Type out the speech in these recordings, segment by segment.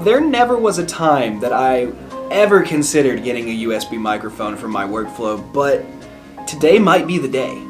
There never was a time that I ever considered getting a USB microphone for my workflow, but today might be the day.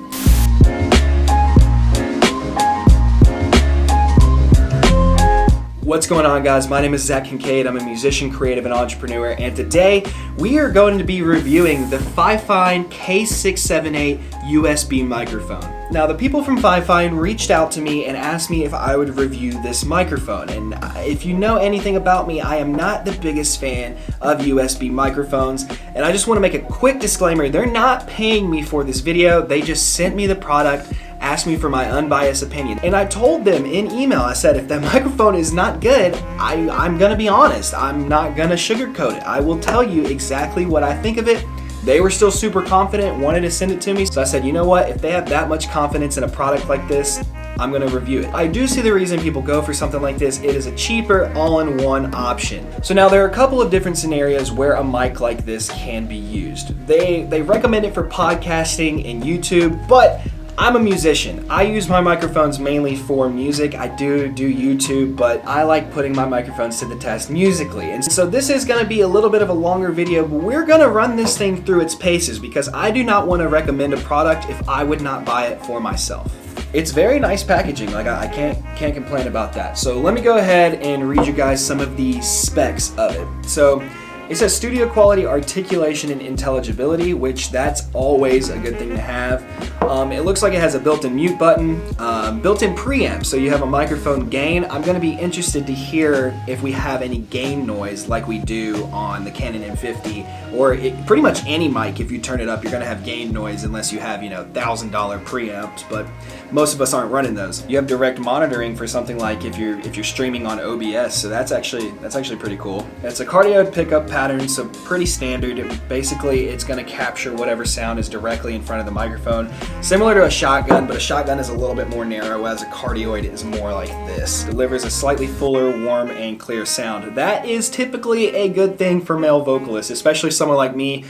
What's going on, guys? My name is Zak Kincaid. I'm a musician, creative, and entrepreneur, and today we are going to be reviewing the Fifine K678 USB microphone. Now, the people from Fifine reached out to me and asked me if I would review this microphone, and if you know anything about me, I am not the biggest fan of USB microphones, and I just want to make a quick disclaimer. They're not paying me for this video. They just sent me the product, asked me for my unbiased opinion, and I told them in email, I said, if that microphone is not good, I'm gonna be honest. I'm not gonna sugarcoat it. I will tell you exactly what I think of it. They were still super confident, wanted to send it to me, so I said, you know what, if they have that much confidence in a product like this, I'm gonna review it. I do see the reason people go for something like this. It is a cheaper, all-in-one option. So now there are a couple of different scenarios where a mic like this can be used. They recommend it for podcasting and YouTube, but I'm a musician. I use my microphones mainly for music. I do YouTube, but I like putting my microphones to the test musically. And so this is gonna be a little bit of a longer video, but we're gonna run this thing through its paces because I do not wanna recommend a product if I would not buy it for myself. It's very nice packaging, like I can't complain about that. So let me go ahead and read you guys some of the specs of it. So it says studio quality articulation and intelligibility, which that's always a good thing to have. It looks like it has a built-in mute button, built-in preamp, so you have a microphone gain. I'm gonna be interested to hear if we have any gain noise like we do on the Canon M50, or pretty much any mic. If you turn it up, you're gonna have gain noise unless you have, $1,000 preamps, but most of us aren't running those. You have direct monitoring for something like if you're streaming on OBS, so that's actually pretty cool. It's a cardioid pickup pattern, so pretty standard. Basically, it's gonna capture whatever sound is directly in front of the microphone. Similar to a shotgun, but a shotgun is a little bit more narrow, as a cardioid is more like this. Delivers a slightly fuller, warm, and clear sound. That is typically a good thing for male vocalists, especially someone like me.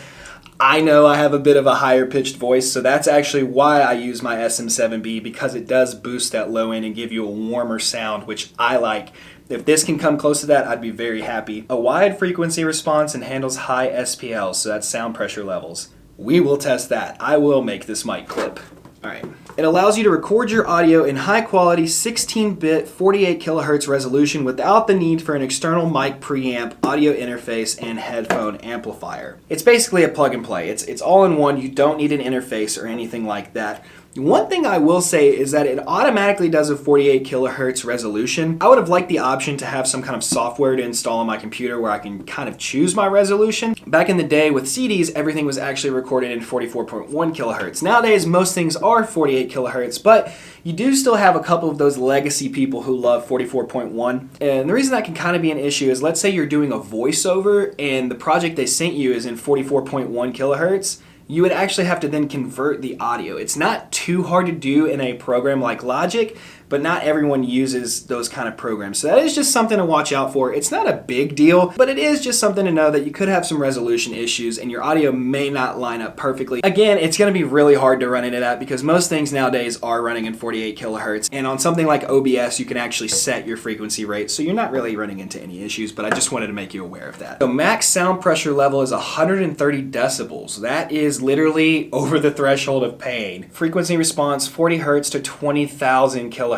I know I have a bit of a higher pitched voice, so that's actually why I use my SM7B, because it does boost that low end and give you a warmer sound, which I like. If this can come close to that, I'd be very happy. A wide frequency response and handles high SPL, so that's sound pressure levels. We will test that. I will make this mic clip. All right. It allows you to record your audio in high quality 16-bit 48 kilohertz resolution without the need for an external mic preamp, audio interface, and headphone amplifier. It's basically a plug and play. It's all in one. You don't need an interface or anything like that. One thing I will say is that it automatically does a 48 kilohertz resolution. I would have liked the option to have some kind of software to install on my computer where I can kind of choose my resolution. Back in the day with CDs, everything was actually recorded in 44.1 kilohertz. Nowadays, most things are 48 kilohertz, but you do still have a couple of those legacy people who love 44.1. And the reason that can kind of be an issue is, let's say you're doing a voiceover and the project they sent you is in 44.1 kilohertz. You would actually have to then convert the audio. It's not too hard to do in a program like Logic, but not everyone uses those kind of programs. So that is just something to watch out for. It's not a big deal, but it is just something to know that you could have some resolution issues and your audio may not line up perfectly. Again, it's gonna be really hard to run into that because most things nowadays are running in 48 kilohertz. And on something like OBS, you can actually set your frequency rate, so you're not really running into any issues, but I just wanted to make you aware of that. So max sound pressure level is 130 decibels. That is literally over the threshold of pain. Frequency response, 40 hertz to 20,000 kilohertz.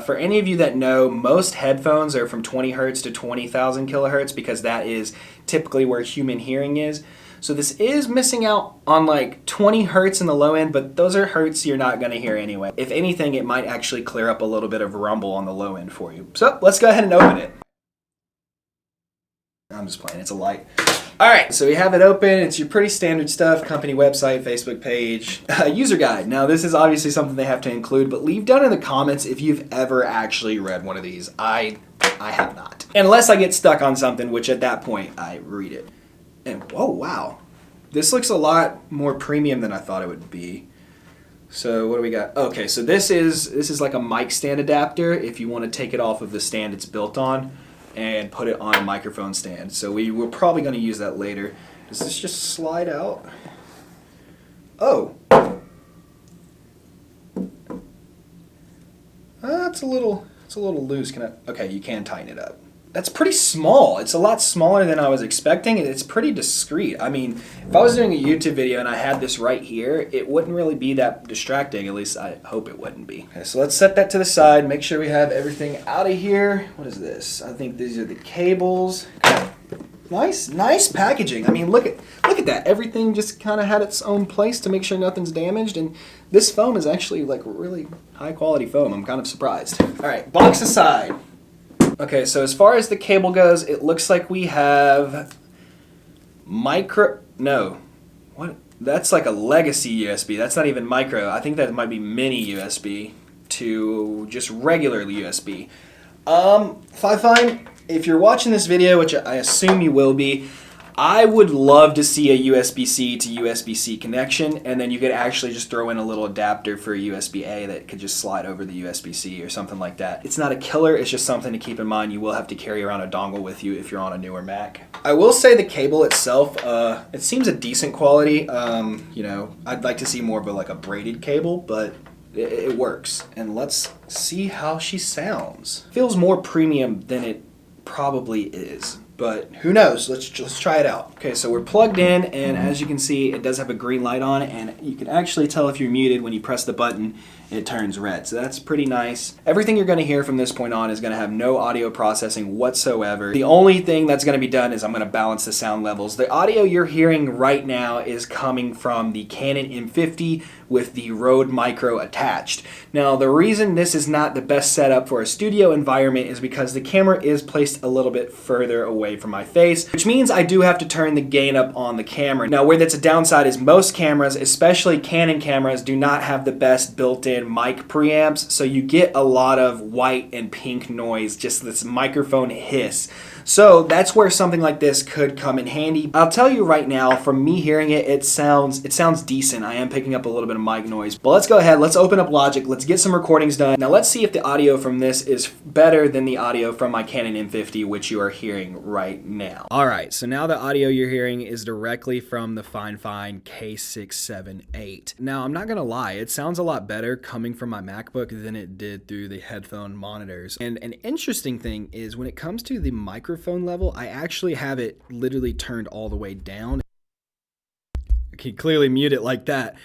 For any of you that know, most headphones are from 20 hertz to 20,000 kilohertz because that is typically where human hearing is. So this is missing out on like 20 hertz in the low end, but those are hertz you're not gonna hear anyway. If anything, it might actually clear up a little bit of rumble on the low end for you. So let's go ahead and open it. I'm just playing, it's a light. All right, so we have it open. It's your pretty standard stuff: company website, Facebook page, user guide. Now, this is obviously something they have to include, but leave down in the comments if you've ever actually read one of these. I have not. Unless I get stuck on something, which at that point, I read it. And, oh, wow. This looks a lot more premium than I thought it would be. So what do we got? Okay, so this is like a mic stand adapter if you want to take it off of the stand it's built on and put it on a microphone stand. So we're probably going to use that later. Does this just slide out? Oh. It's a little loose. Okay, you can tighten it up. that's pretty small. It's a lot smaller than I was expecting, and it's pretty discreet. I mean, if I was doing a YouTube video and I had this right here, it wouldn't really be that distracting. At least I hope it wouldn't be. Okay, so let's set that to the side. Make sure we have everything out of here. What is this? I think these are the cables. Nice packaging. I mean, look at that. Everything just kind of had its own place to make sure nothing's damaged, and this foam is actually like really high quality foam. I'm kind of surprised. All right, box aside. Okay, so as far as the cable goes, it looks like we have that's like a legacy USB. That's not even micro. I think that might be mini USB to just regular USB. Fifine, if you're watching this video, which I assume you will be, I would love to see a USB-C to USB-C connection, and then you could actually just throw in a little adapter for a USB-A that could just slide over the USB-C or something like that. It's not a killer, it's just something to keep in mind. You will have to carry around a dongle with you if you're on a newer Mac. I will say the cable itself, it seems a decent quality. You know, I'd like to see more of a braided cable, but it works. And let's see how she sounds. Feels more premium than it probably is, but who knows? Let's try it out. Okay, so we're plugged in, and as you can see, it does have a green light on it, and you can actually tell if you're muted when you press the button. It turns red, so that's pretty nice. Everything you're going to hear from this point on is going to have no audio processing whatsoever. The only thing that's going to be done is I'm going to balance the sound levels. The audio you're hearing right now is coming from the Canon M50 with the Rode Micro attached. Now, the reason this is not the best setup for a studio environment is because the camera is placed a little bit further away from my face, which means I do have to turn the gain up on the camera. Now, where that's a downside is most cameras, especially Canon cameras, do not have the best built-in mic preamps, so you get a lot of white and pink noise, just this microphone hiss. So that's where something like this could come in handy. I'll tell you right now, from me hearing it, it sounds decent. I am picking up a little bit of mic noise. But let's go ahead, let's open up Logic, let's get some recordings done. Now let's see if the audio from this is better than the audio from my Canon M50, which you are hearing right now. All right, so now the audio you're hearing is directly from the Fifine K678. Now, I'm not gonna lie, it sounds a lot better coming from my MacBook than it did through the headphone monitors. And an interesting thing is when it comes to the microphone level, I actually have it literally turned all the way down. I can clearly mute it like that,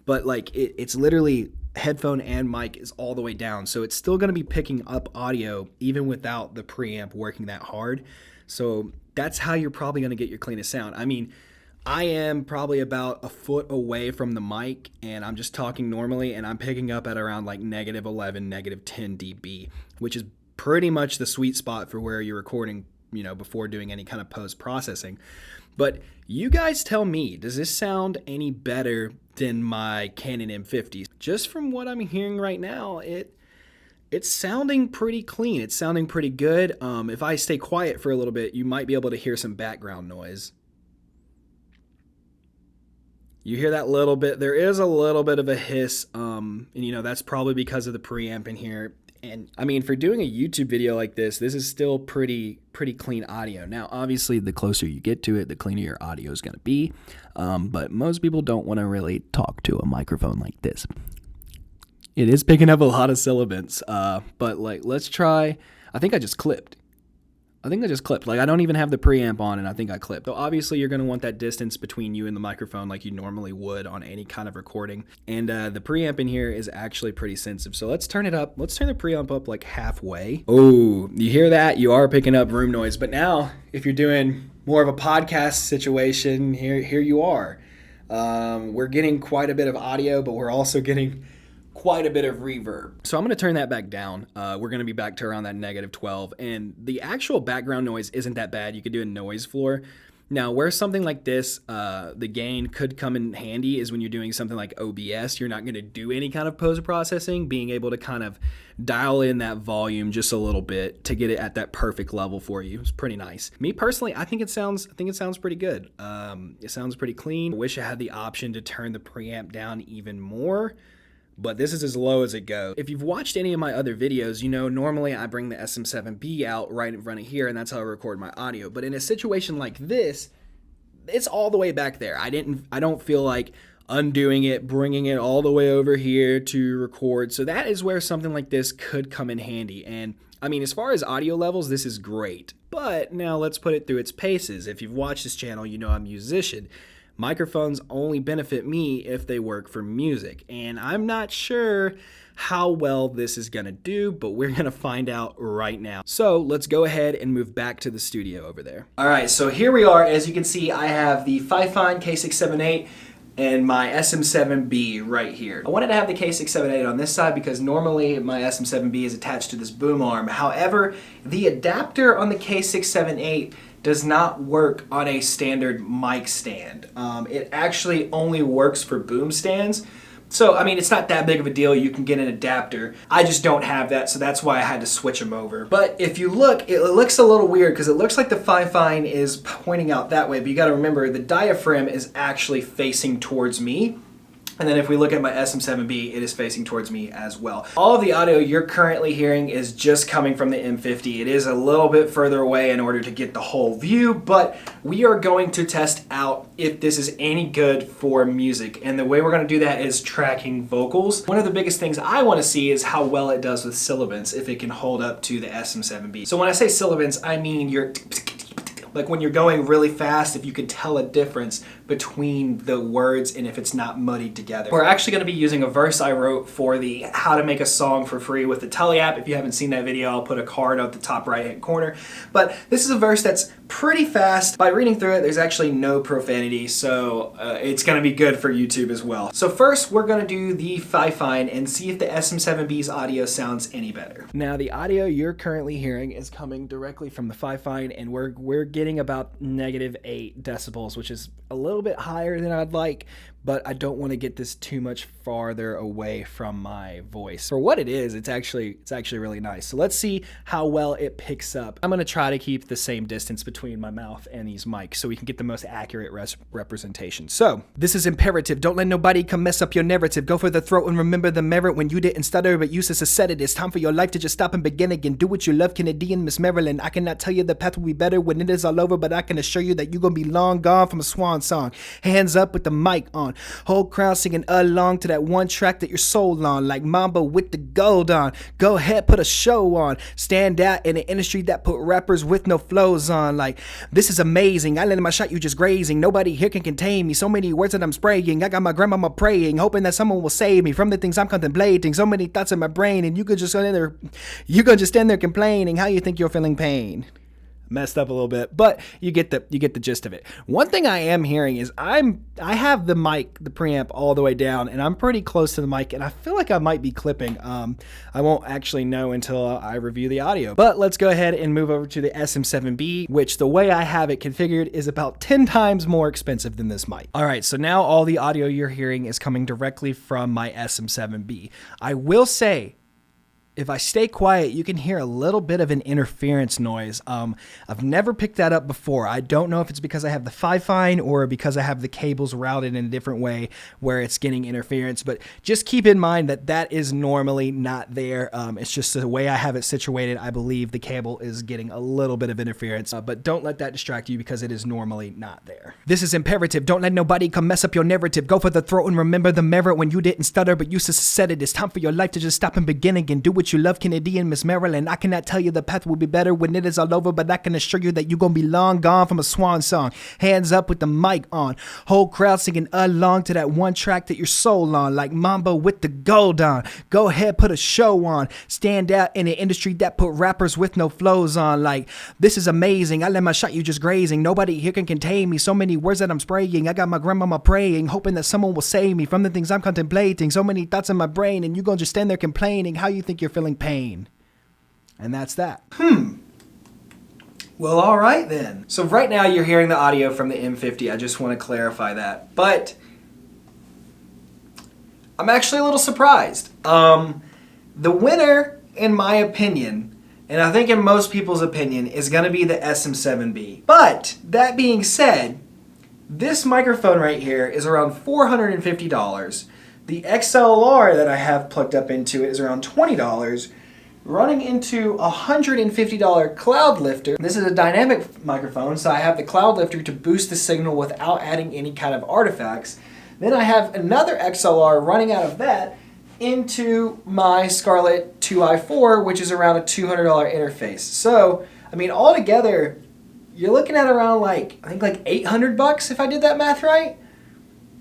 but like it's literally headphone and mic is all the way down, so it's still going to be picking up audio even without the preamp working that hard. So that's how you're probably going to get your cleanest sound. I mean, I am probably about a foot away from the mic, and I'm just talking normally, and I'm picking up at around like -11, -10 dB, which is pretty much the sweet spot for where you're recording, you know, before doing any kind of post-processing. But you guys tell me, does this sound any better than my Canon M50? Just from what I'm hearing right now, it's sounding pretty clean. It's sounding pretty good. If I stay quiet for a little bit, you might be able to hear some background noise. You hear that little bit. There is a little bit of a hiss, and you know, that's probably because of the preamp in here. And I mean, for doing a YouTube video like this is still pretty clean audio. Now, obviously, the closer you get to it, the cleaner your audio is going to be. But most people don't want to really talk to a microphone like this. It is picking up a lot of sibilants, but like, let's try. I think I just clipped. Like, I don't even have the preamp on, and I think I clipped. So obviously you're going to want that distance between you and the microphone like you normally would on any kind of recording. And the preamp in here is actually pretty sensitive. So let's turn it up. Let's turn the preamp up like halfway. Oh, you hear that? You are picking up room noise. But now, if you're doing more of a podcast situation, here you are. We're getting quite a bit of audio, but we're also getting quite a bit of reverb. So I'm going to turn that back down. We're going to be back to around that -12, and the actual background noise isn't that bad. You could do a noise floor. Now, where something like this, the gain could come in handy is when you're doing something like OBS. You're not going to do any kind of post-processing, being able to kind of dial in that volume just a little bit to get it at that perfect level for you. It's pretty nice. Me personally, I think it sounds pretty good. It sounds pretty clean. I wish I had the option to turn the preamp down even more, but this is as low as it goes. If you've watched any of my other videos, you know normally I bring the SM7B out right in front of here, and that's how I record my audio. But in a situation like this, it's all the way back there. I don't feel like undoing it, bringing it all the way over here to record. So that is where something like this could come in handy. And I mean, as far as audio levels, this is great. But now let's put it through its paces. If you've watched this channel, you know I'm a musician. Microphones only benefit me if they work for music. And I'm not sure how well this is gonna do, but we're gonna find out right now. So let's go ahead and move back to the studio over there. All right, so here we are. As you can see, I have the Fifine K678 and my SM7B right here. I wanted to have the K678 on this side because normally my SM7B is attached to this boom arm. However, the adapter on the K678 does not work on a standard mic stand. It actually only works for boom stands. So, I mean, it's not that big of a deal. You can get an adapter. I just don't have that, so that's why I had to switch them over. But if you look, it looks a little weird because it looks like the Fifine is pointing out that way, but you gotta remember the diaphragm is actually facing towards me. And then if we look at my SM7B, it is facing towards me as well. All of the audio you're currently hearing is just coming from the M50. It is a little bit further away in order to get the whole view, but we are going to test out if this is any good for music. And the way we're gonna do that is tracking vocals. One of the biggest things I wanna see is how well it does with sibilance, if it can hold up to the SM7B. So when I say sibilance, I mean like when you're going really fast, if you can tell a difference between the words and if it's not muddied together. We're actually gonna be using a verse I wrote for the How to Make a Song for Free with the Telly app. If you haven't seen that video, I'll put a card up the top right-hand corner. But this is a verse that's pretty fast. By reading through it, there's actually no profanity, so it's gonna be good for YouTube as well. So first, we're gonna do the Fifine and see if the SM7B's audio sounds any better. Now, the audio you're currently hearing is coming directly from the Fifine, and we're getting about -8 decibels, which is a little bit higher than I'd like, but I don't want to get this too much farther away from my voice. For what it is, it's actually really nice. So let's see how well it picks up. I'm gonna try to keep the same distance between my mouth and these mics so we can get the most accurate representation. So, this is imperative. Don't let nobody come mess up your narrative. Go for the throat and remember the merit when you didn't stutter but used as a sedative. It's time for your life to just stop and begin again. Do what you love, Canadian Miss Maryland. I cannot tell you the path will be better when it is all over, but I can assure you that you're gonna be long gone from a swan song. Hands up with the mic on. Whole crowd singing along to that one track that you're sold on, like Mamba with the gold on. Go ahead, put a show on. Stand out in an industry that put rappers with no flows on. Like, this is amazing. I let my shot, you just grazing. Nobody here can contain me. So many words that I'm spraying. I got my grandmama praying, hoping that someone will save me from the things I'm contemplating. So many thoughts in my brain, and you could just stand there complaining how you think you're feeling pain. Messed up a little bit, but you get the gist of it. One thing I am hearing is I have the mic, the preamp all the way down, and I'm pretty close to the mic, and I feel like I might be clipping. I won't actually know until I review the audio. But let's go ahead and move over to the SM7B, which the way I have it configured is about 10 times more expensive than this mic. All right, so now all the audio you're hearing is coming directly from my SM7B. I will say, if I stay quiet, you can hear a little bit of an interference noise. I've never picked that up before. I don't know if it's because I have the Fifine or because I have the cables routed in a different way where it's getting interference, but just keep in mind that that is normally not there. It's just the way I have it situated. I believe the cable is getting a little bit of interference, but don't let that distract you because it is normally not there. This is imperative. Don't let nobody come mess up your narrative. Go for the throat and remember the merit when you didn't stutter but used to set it. It's time for your life to just stop and begin again. Do what you love, Canadian Miss Maryland. I cannot tell you the path will be better when it is all over, but I can assure you that you're gonna be long gone from a swan song. Hands up with the mic on. Whole crowd singing along to that one track that you're sold on, like Mamba with the gold on. Go ahead, put a show on. Stand out in an industry that put rappers with no flows on. Like, this is amazing. I let my shot, you just grazing. Nobody here can contain me. So many words that I'm spraying. I got my grandmama praying, hoping that someone will save me from the things I'm contemplating. So many thoughts in my brain, and you're gonna just stand there complaining how you think you're feeling pain. And that's that. Well, all right then. So right now you're hearing the audio from the M50. I just want to clarify that. But I'm actually a little surprised. The winner, in my opinion, and I think in most people's opinion, is going to be the SM7B. But that being said, this microphone right here is around $450. The XLR that I have plugged up into it is around $20. Running into a $150 cloud lifter. This is a dynamic microphone, so I have the cloud lifter to boost the signal without adding any kind of artifacts. Then I have another XLR running out of that into my Scarlett 2i4, which is around a $200 interface. So, I mean, altogether, you're looking at around like, I think like $800 if I did that math right.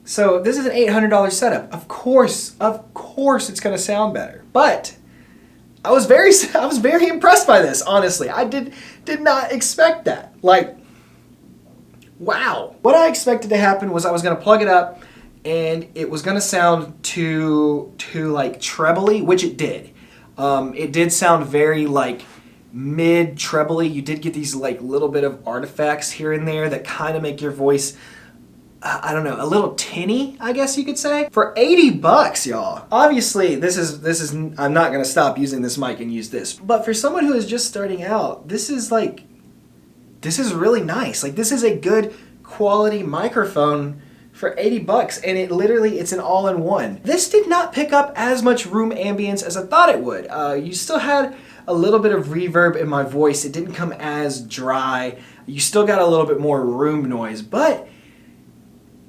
So this is an $800 setup. Of course it's gonna sound better. But I was very impressed by this, honestly. I did not expect that. Like, wow. What I expected to happen was I was gonna plug it up and it was gonna sound too like trebly, which it did. It did sound very like mid trebly. You did get these like little bit of artifacts here and there that kind of make your voice, I don't know, a little tinny, I guess you could say. For 80 bucks, y'all. Obviously, this is I'm not gonna stop using this mic and use this. But for someone who is just starting out, this is really nice. Like, this is a good quality microphone for 80 bucks, and it's an all-in-one. This did not pick up as much room ambience as I thought it would. You still had a little bit of reverb in my voice. It didn't come as dry. You still got a little bit more room noise, but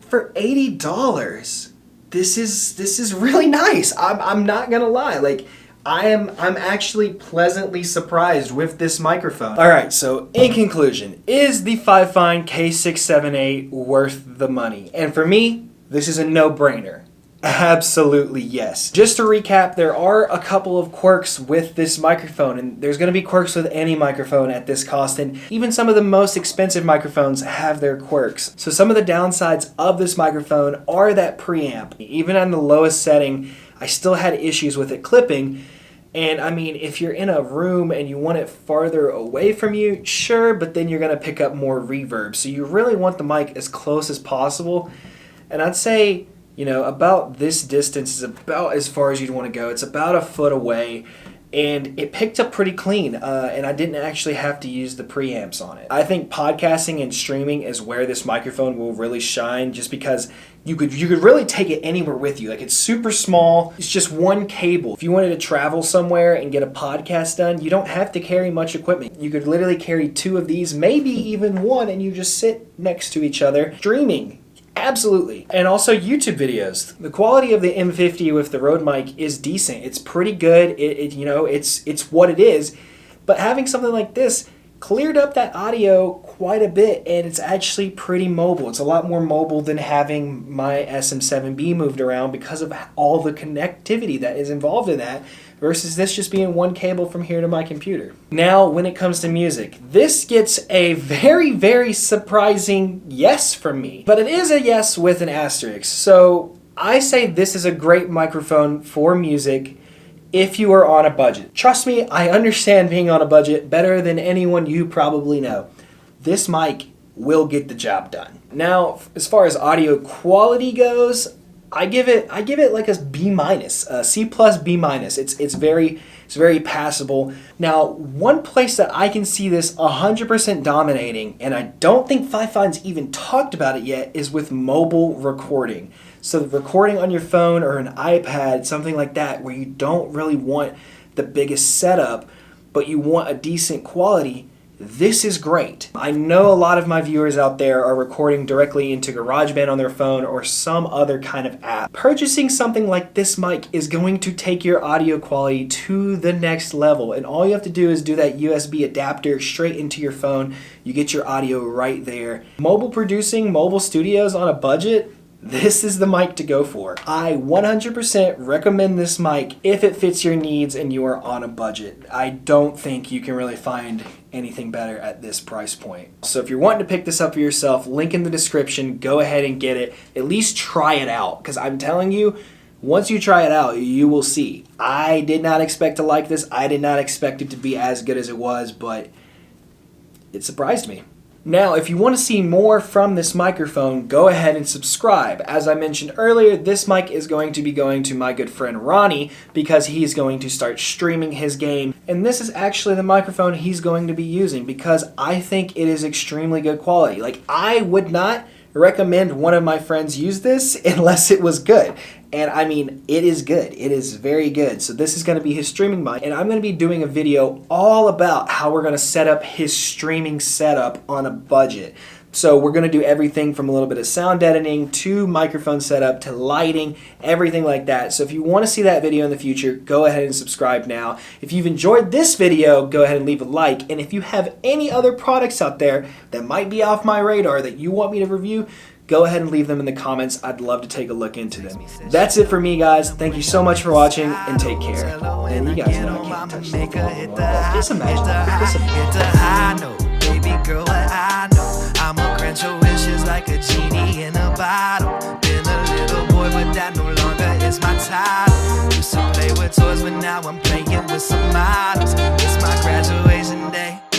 for $80, this is really nice. I'm not gonna lie. Like, I'm actually pleasantly surprised with this microphone. All right, so in conclusion, is the Fifine K678 worth the money? And for me, this is a no-brainer. Absolutely yes. Just to recap, there are a couple of quirks with this microphone, and there's going to be quirks with any microphone at this cost, and even some of the most expensive microphones have their quirks. So some of the downsides of this microphone are that preamp. Even on the lowest setting, I still had issues with it clipping. And I mean, if you're in a room and you want it farther away from you, sure, but then you're gonna pick up more reverb. So you really want the mic as close as possible. And I'd say, you know, about this distance is about as far as you'd want to go. It's about a foot away. And it picked up pretty clean, and I didn't actually have to use the preamps on it. I think podcasting and streaming is where this microphone will really shine, just because you could really take it anywhere with you. Like, it's super small. It's just one cable. If you wanted to travel somewhere and get a podcast done, you don't have to carry much equipment. You could literally carry two of these, maybe even one, and you just sit next to each other streaming. Absolutely. And also YouTube videos. The quality of the M50 with the Rode mic is decent. It's pretty good. It's what it is. But having something like this cleared up that audio quite a bit, and it's actually pretty mobile. It's a lot more mobile than having my SM7B moved around because of all the connectivity that is involved in that, versus this just being one cable from here to my computer. Now, when it comes to music, this gets a very, very surprising yes from me. But it is a yes with an asterisk. So I say this is a great microphone for music if you are on a budget. Trust me, I understand being on a budget better than anyone you probably know. This mic will get the job done. Now, as far as audio quality goes, I give it like a B minus, a C plus B minus. It's very passable. Now, one place that I can see this 100% dominating, and I don't think Fifine's even talked about it yet, is with mobile recording. So recording on your phone or an iPad, something like that, where you don't really want the biggest setup, but you want a decent quality. This is great. I know a lot of my viewers out there are recording directly into GarageBand on their phone or some other kind of app. Purchasing something like this mic is going to take your audio quality to the next level, and all you have to do is do that USB adapter straight into your phone. You get your audio right there. Mobile producing, mobile studios on a budget, this is the mic to go for. I 100% recommend this mic if it fits your needs and you are on a budget. I don't think you can really find anything better at this price point. So if you're wanting to pick this up for yourself, link in the description, go ahead and get it. At least try it out, because I'm telling you, once you try it out, you will see. I did not expect to like this. I did not expect it to be as good as it was, but it surprised me. Now, if you want to see more from this microphone, go ahead and subscribe. As I mentioned earlier, this mic is going to be going to my good friend Ronnie because he's going to start streaming his game. And this is actually the microphone he's going to be using because I think it is extremely good quality. Like, I would not recommend one of my friends use this unless it was good. And I mean, it is good. It is very good. So this is going to be his streaming mic, and I'm going to be doing a video all about how we're going to set up his streaming setup on a budget. So we're going to do everything from a little bit of sound editing to microphone setup to lighting, everything like that. So if you want to see that video in the future, go ahead and subscribe now. If you've enjoyed this video, go ahead and leave a like. And if you have any other products out there that might be off my radar that you want me to review, go ahead and leave them in the comments. I'd love to take a look into them. That's it for me, guys. Thank you so much for watching, and take care. And you guys know I can't touch the phone. Just imagine that. Just imagine. Baby girl, what I know, I'ma grant your wishes like a genie in a bottle. Been a little boy, but that no longer is my title. Used to play with toys, but now I'm playing with some models. It's my graduation day.